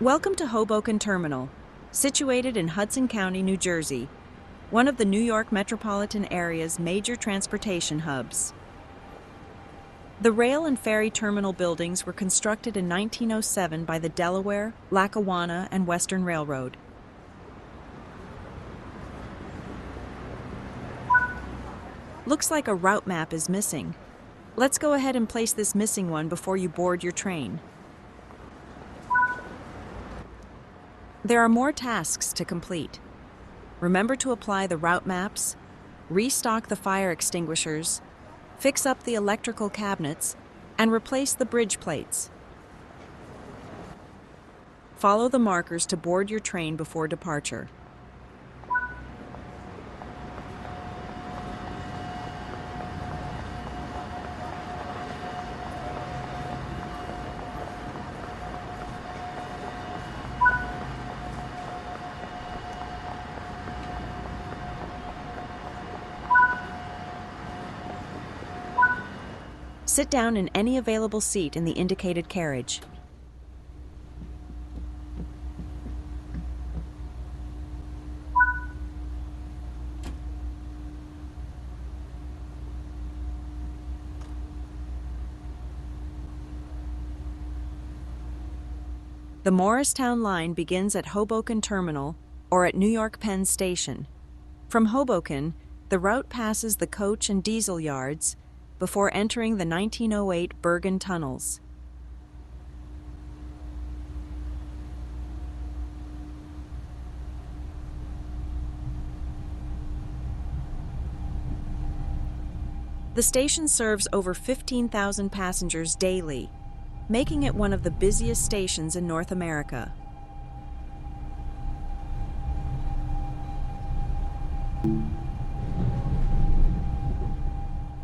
Welcome to Hoboken Terminal, situated in Hudson County, New Jersey, one of the New York metropolitan area's major transportation hubs. The rail and ferry terminal buildings were constructed in 1907 by the Delaware, Lackawanna, and Western Railroad. Looks like a route map is missing. Let's go ahead and place this missing one before you board your train. There are more tasks to complete. Remember to apply the route maps, restock the fire extinguishers, fix up the electrical cabinets, and replace the bridge plates. Follow the markers to board your train before departure. Sit down in any available seat in the indicated carriage. The Morristown line begins at Hoboken Terminal or at New York Penn Station. From Hoboken, the route passes the coach and diesel yards before entering the 1908 Bergen tunnels. The station serves over 15,000 passengers daily, making it one of the busiest stations in North America.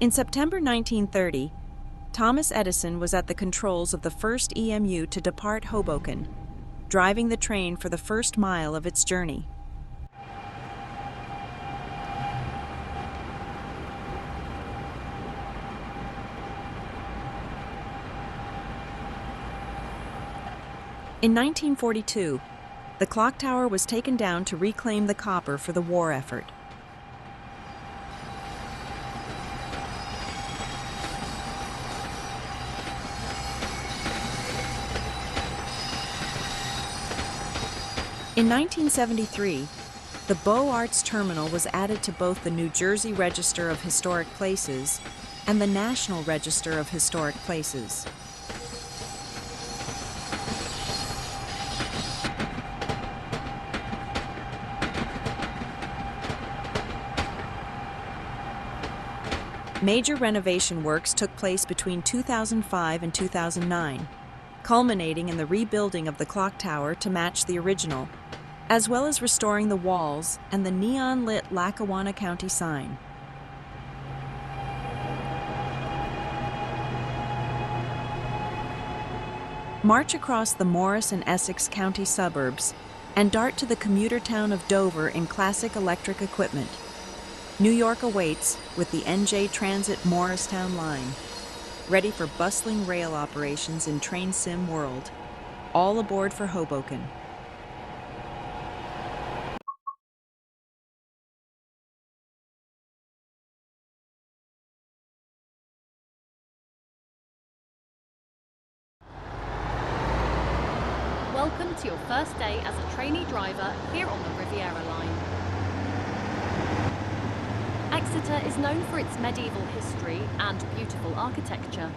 In September 1930, Thomas Edison was at the controls of the first EMU to depart Hoboken, driving the train for the first mile of its journey. In 1942, the clock tower was taken down to reclaim the copper for the war effort. In 1973, the Beaux Arts Terminal was added to both the New Jersey Register of Historic Places and the National Register of Historic Places. Major renovation works took place between 2005 and 2009, culminating in the rebuilding of the clock tower to match the original, as well as restoring the walls and the neon-lit Lackawanna County sign. March across the Morris and Essex County suburbs and dart to the commuter town of Dover in classic electric equipment. New York awaits with the NJ Transit Morristown line, ready for bustling rail operations in train sim world. All aboard for Hoboken. Welcome to your first day as a trainee driver here on the Riviera line. Exeter is known for its medieval history and beautiful architecture.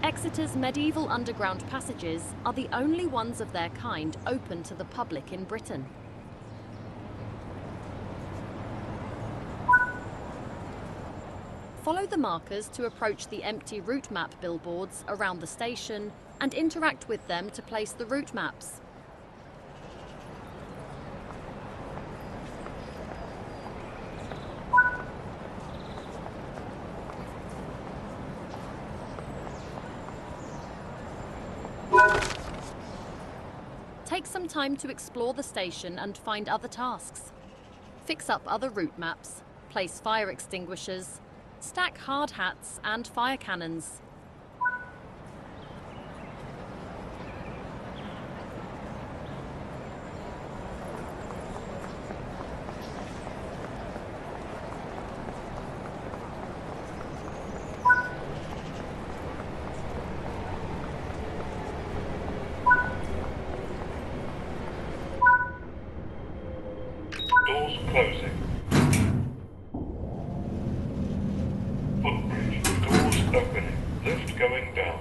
Exeter's medieval underground passages are the only ones of their kind open to the public in Britain. Follow the markers to approach the empty route map billboards around the station and interact with them to place the route maps. Take some time to explore the station and find other tasks. Fix up other route maps, place fire extinguishers, stack hard hats and fire cannons. Footbridge. Doors opening. Lift going down.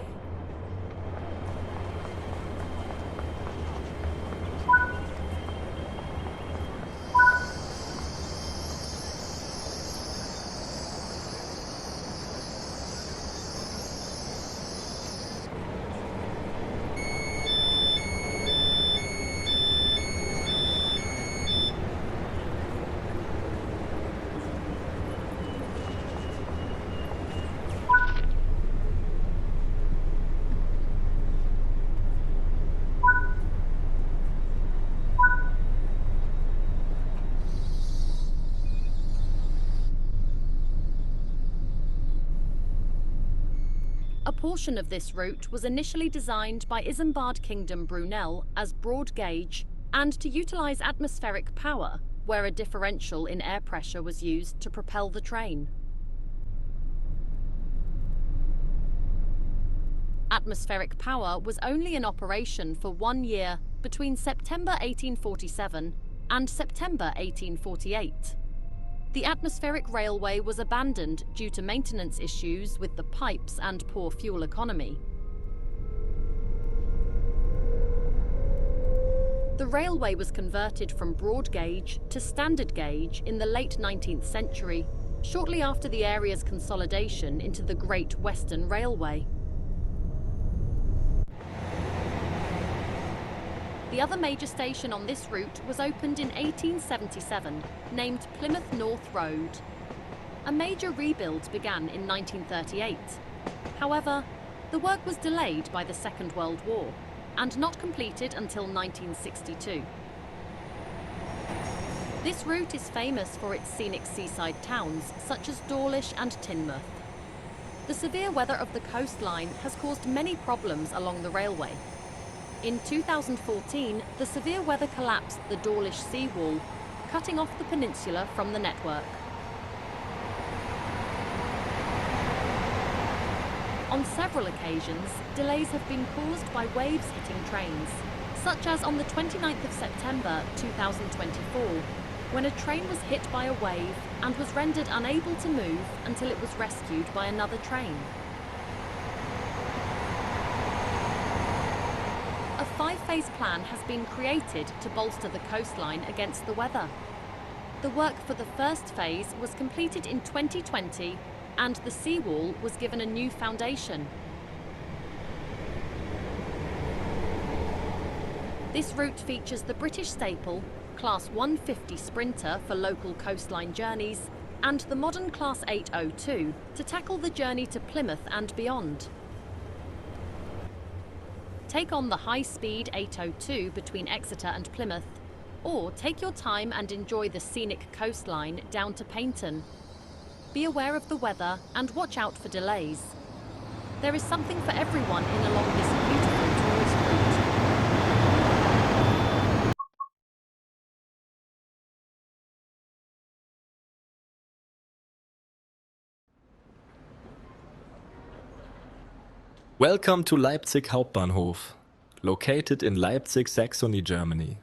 A portion of this route was initially designed by Isambard Kingdom Brunel as broad gauge and to utilise atmospheric power, where a differential in air pressure was used to propel the train. Atmospheric power was only in operation for 1 year between September 1847 and September 1848. The atmospheric railway was abandoned due to maintenance issues with the pipes and poor fuel economy. The railway was converted from broad gauge to standard gauge in the late 19th century, shortly after the area's consolidation into the Great Western Railway. The other major station on this route was opened in 1877, named Plymouth North Road. A major rebuild began in 1938. However, the work was delayed by the Second World War and not completed until 1962. This route is famous for its scenic seaside towns such as Dawlish and Teignmouth. The severe weather of the coastline has caused many problems along the railway. In 2014, the severe weather collapsed the Dawlish seawall, cutting off the peninsula from the network. On several occasions, delays have been caused by waves hitting trains, such as on the 29th of September 2024, when a train was hit by a wave and was rendered unable to move until it was rescued by another train. A 5-phase plan has been created to bolster the coastline against the weather. The work for the first phase was completed in 2020 and the seawall was given a new foundation. This route features the British staple, Class 150 Sprinter for local coastline journeys, and the modern Class 802 to tackle the journey to Plymouth and beyond. Take on the high-speed 802 between Exeter and Plymouth, or take your time and enjoy the scenic coastline down to Paignton. Be aware of the weather and watch out for delays. There is something for everyone in along this beautiful tourist route. Welcome to Leipzig Hauptbahnhof, located in Leipzig, Saxony, Germany.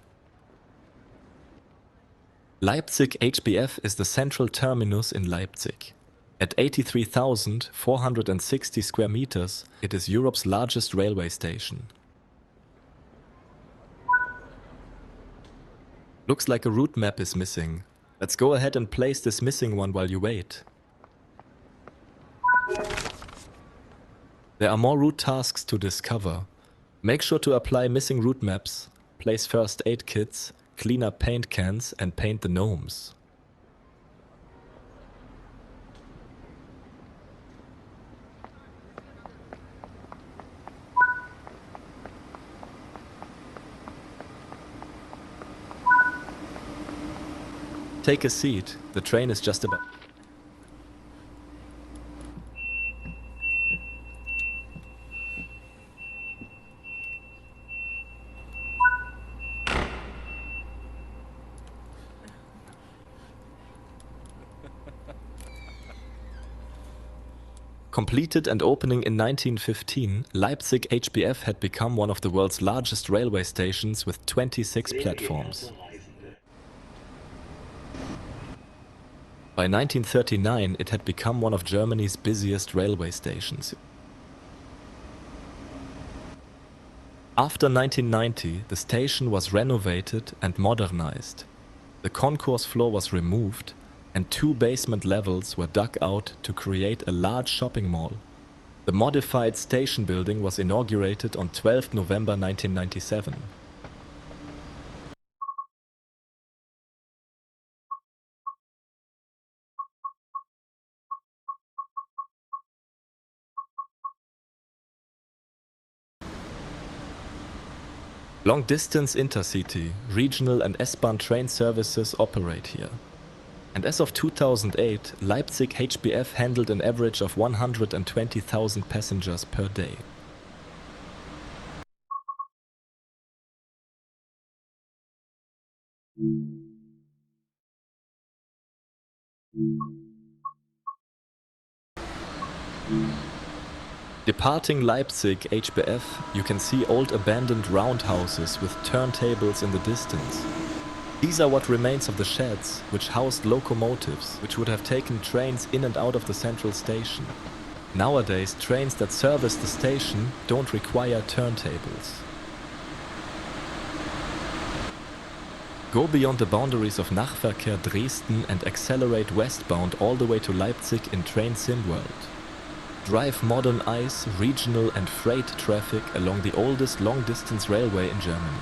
Leipzig HBF is the central terminus in Leipzig. At 83,460 square meters, it is Europe's largest railway station. Looks like a route map is missing. Let's go ahead and place this missing one while you wait. There are more route tasks to discover. Make sure to apply missing route maps, place first aid kits, clean up paint cans and paint the gnomes. Take a seat, the train is just about... Completed and opening in 1915, Leipzig HBF had become one of the world's largest railway stations with 26 platforms. By 1939, it had become one of Germany's busiest railway stations. After 1990, the station was renovated and modernized. The concourse floor was removed and 2 basement levels were dug out to create a large shopping mall. The modified station building was inaugurated on 12 November 1997. Long-distance intercity, regional and S-Bahn train services operate here. And as of 2008, Leipzig HBF handled an average of 120,000 passengers per day. Departing Leipzig HBF, you can see old abandoned roundhouses with turntables in the distance. These are what remains of the sheds which housed locomotives, which would have taken trains in and out of the central station. Nowadays, trains that service the station don't require turntables. Go beyond the boundaries of Nahverkehr Dresden and accelerate westbound all the way to Leipzig in Train Sim World. Drive modern ICE, regional and freight traffic along the oldest long-distance railway in Germany.